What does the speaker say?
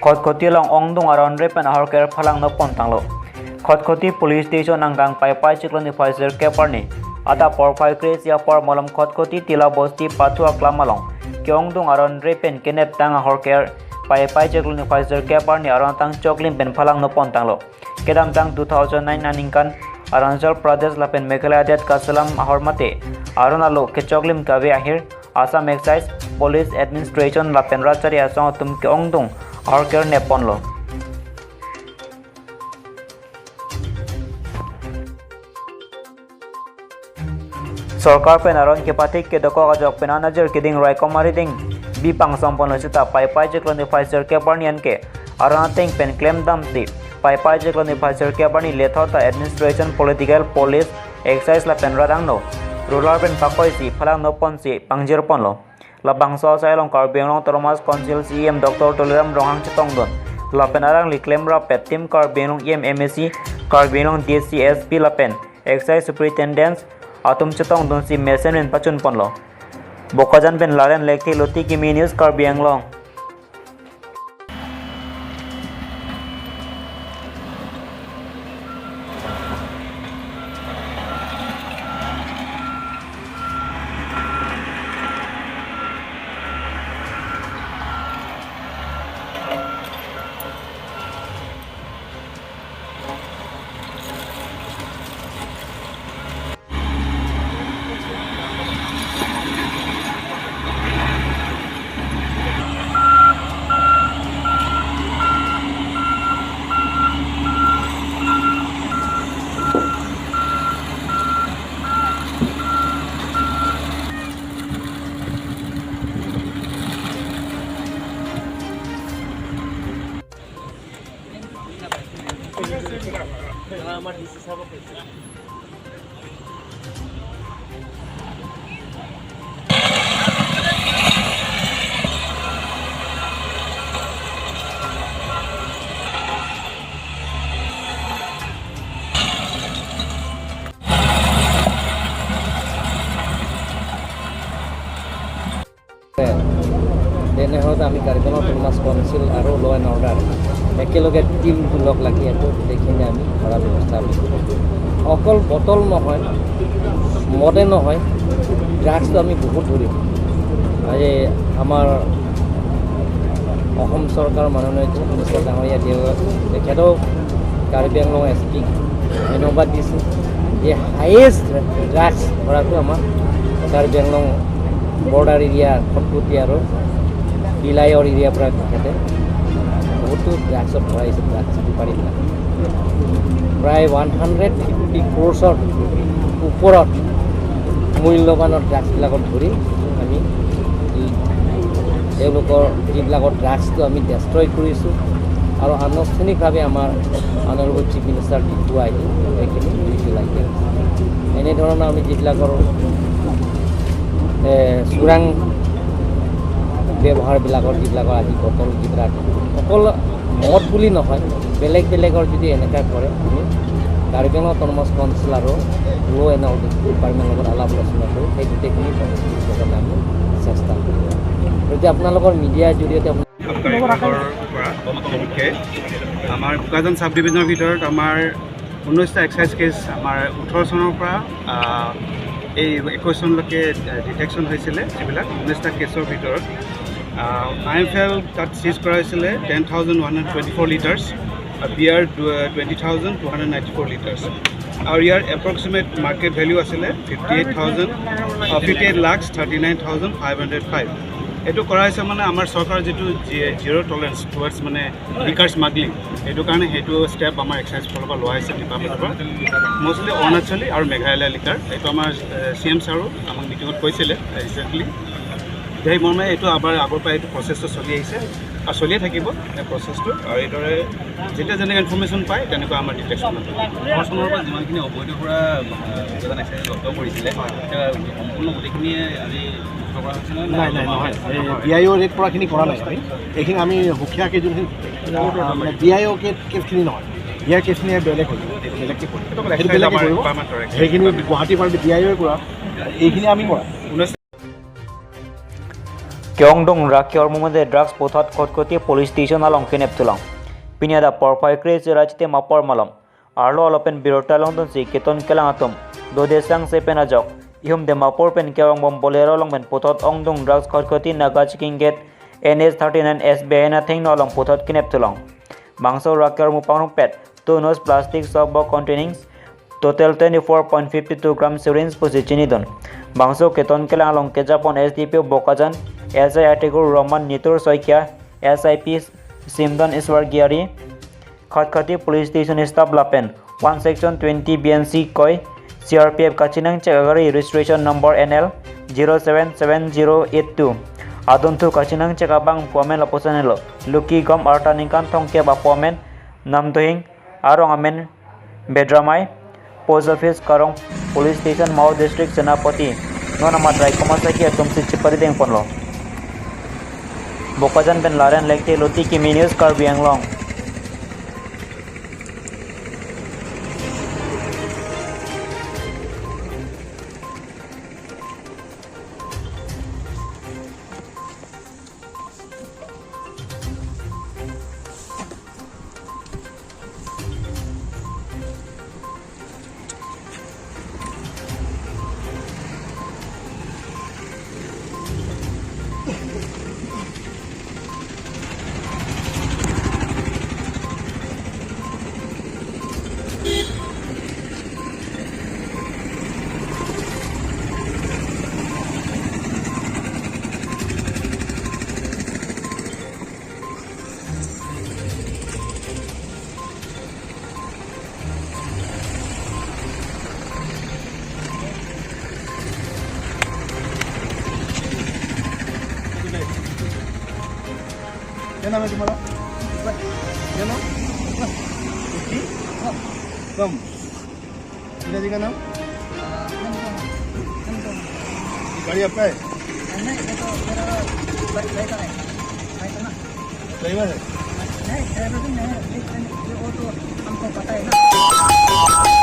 Khotkhoti long ongdung aron repen ahorker phalang no pontanglo. Khotkhoti police station anggang pai chikloni phaser keparni. Ada porphai kres ya por molam khotkhoti tila bosti pathua klamalong. Kyongdung aron repen kenep tang ahorker pai chikloni phaser keparni aron tang choklin pen phalang no pontanglo. Kedam tang 2009 aningkan Arunachal Pradesh lapen Meghalaya det kasalam ahormate Arunalo kechoklim kawe ahir Assam Excise Police Administration lapen rachari asong tum keongdung ahorker neponlo. Sarkar pen aron ke patik ke doko ajok pen anajer keding rai komari ding bipang sampon sita pai jekloni Pfizer ke parnian ke aranateng pen claim dam di pai jekloni Pfizer ke parni lethota administration political police excise la pen radang no rural pen pakoi si phalang no pon si pangjer pon lo labang so sai long Karbi Anglong Thomas Council CM Dr. Toleram Rohang Chitongdon la pen arang li claim ra pet team Karbi Anglong MSc Karbi Anglong DCSP la pen excise superintendents Atum chetong don si mesen en pachun ponlo. Bokajan ben laren lekhi Loti Kimi news Karbi Anglong. Dene hot ami Karbi Anglong Thomas Council aro law and order ekeloge team log lagi eto dekhine ami khara ব্যবস্থা অকল bottle নহয় মদে নহয় drugs তো আমি বহুত ধরি আজে আমার অসম সরকার মাননীয় চিফ মিনিষ্টার ডাঙৰীয়া তেখেতেও কাৰ্বি আংলং এছপি ধন্যবাদ দিছে যে হাইয়েষ্ট ড্ৰাগস ধৰাটো আমাৰ কাৰ্বি আংলং বৰ্ডাৰ এৰিয়া খটখটি আৰু বিলায়ৰ এৰিয়াৰ পৰা তেখেতে বহুতো ড্ৰাগছত ধৰাইছে ড্ৰাগছ বেপাৰীবিলাক প্ৰায় 150 crores ওপৰত মূল্যৱানৰ ড্ৰাগছবিলাকত ধৰি আমি তেওঁলোকৰ যিবিলাকৰ ড্ৰাগছটো আমি ডেষ্ট্ৰয় কৰিছোঁ আৰু আনুষ্ঠানিকভাৱে আমাৰ অনাৰেবল চিফ মিনিষ্টাৰ দিনটো আহি এইখিনি লাগে এনেধৰণৰ আমি যিবিলাকৰ চোৰাং ব্যৱহাৰবিলাকৰ যিবিলাকৰ আজি বটল যিবিলাক অকল মদ বুলি নহয় বেলেগ বেলেগৰ যদি এনেকুৱা কৰে আমি কাৰ্বি আংলং অট'নমাছ কাউন্সিল আৰু ল' এণ্ড অৰ্ডাৰ ডিপাৰ্টমেণ্টৰ লগত আলাপ আলোচনা কৰোঁ সেই গোটেইখিনি কাৰণে আমি চেষ্টা কৰোঁ যদি আপোনালোকৰ মিডিয়াৰ জৰিয়তে আমাৰ বোকাজান চাব ডিভিজনৰ ভিতৰত আমাৰ 19টা এক্সাইজ কেছ আমাৰ 18 চনৰ পৰা এই 21 চনলৈকে ডিটেকশ্যন হৈছিলে যিবিলাক 19টা কেছৰ ভিতৰত IMFL তাত চিজ কৰা হৈছিলে 10,124 লিটাৰ্ছ বিয়াৰ 20,294 লিটাৰ্ছ আৰু ইয়াৰ এপ্ৰক্সিমেট মাৰ্কেট ভেলিউ আছিলে 58,39,505 এইটো কৰা হৈছে মানে আমাৰ চৰকাৰৰ যিটো জিৰ' টলাৰেঞ্চ টুৱাৰ্ডছ মানে লিকাৰ স্মাগলিং এইটো কাৰণে সেইটো ষ্টেপ আমাৰ এক্সাইজ ফালৰ পৰা লোৱা হৈছে ডিপাৰ্টমেণ্টৰ পৰা মষ্টলি অৰুণাচলী আৰু মেঘালয় লিকাৰ এইটো আমাৰ CM ছাৰো আমাক মিটিঙত কৈছিলে ৰিচেণ্টলি সেই মৰ্মে এইটো আমাৰ আগৰ পৰা এইটো প্ৰচেছটো চলি আহিছে আৰু চলিয়ে থাকিব এই প্ৰচেছটো আৰু এইদৰে যেতিয়া যেনেকৈ ইনফৰ্মেশ্যন পায় তেনেকুৱা আমাৰ ডিটেকশ্যন চনৰ পৰা যিমানখিনি অবৈধ পৰা বোকাজান এক্সাইজে জব্দ কৰিছিলে সম্পূৰ্ণ গোটেইখিনিয়ে আজি নাই নহয় BIO ৰেট কৰাখিনি কৰা নাই আমি এইখিনি আমি সুকীয়াকৈ যোনখিনি মানে BIO কেছখিনি নহয় ইয়াৰ কেছখিনি বেলেগ হৈ বেলেগকৈ কৰিব সেইখিনি গুৱাহাটীৰ পৰা BIO কৰা এইখিনি আমি কৰা Kyongdong Rakyar Mumade Drugs Pothat Kotkoti Police Station along Kineptulang. Pinyada Porpai Crazy Rajte Mapor Malam. Arlo Alopen Birotalong Donsi Keton Kelangatum. Dode Sang Sepen Ajok. Ihum de Mapor Pen Kyawang Bom Bolero Long Ben Potot Ongdong Drugs Kotkoti Nagach King Gate NS39 SBI Nathing Nolong Potot Kineptulang. Bangso Rakyar Mupang Pet. 2 nose plastic soft box containing total 24.52 grams syringe Pusichinidon. Bangso Keton Kelangalong Kejapon SDP Bokajan, SI Article Roman Nitur Soikia, SIP Simdon Iswar Giari, Khatkati Police Station Staff Lapen, 1 Section 20 BNC Koi, CRPF Kachinang Chekagari Registration Number NL 077082. Aduntu Kachinang Chekabang Pomen Laposanelo, Luki Gom Artaninkan Tongke Bapomen, Namdohing, Arong Amen Bedramai, Post Office Karong Police Station Mao District Senapati Nona Matrai Komasaki Atumsi Chiparideng Ponlo Bokajan Ben Laren Lekte Loti Kimi News Karbi Anglong. क्या नाम है तुम्हारा? क्या नाम? कम पिताजी का नाम? गाड़ी आपका है? नहीं, ये तो मेरा ड्राइवर है। ड्राइवर है? नहीं, ड्राइवर नहीं है, वो तो हमको पता है ना।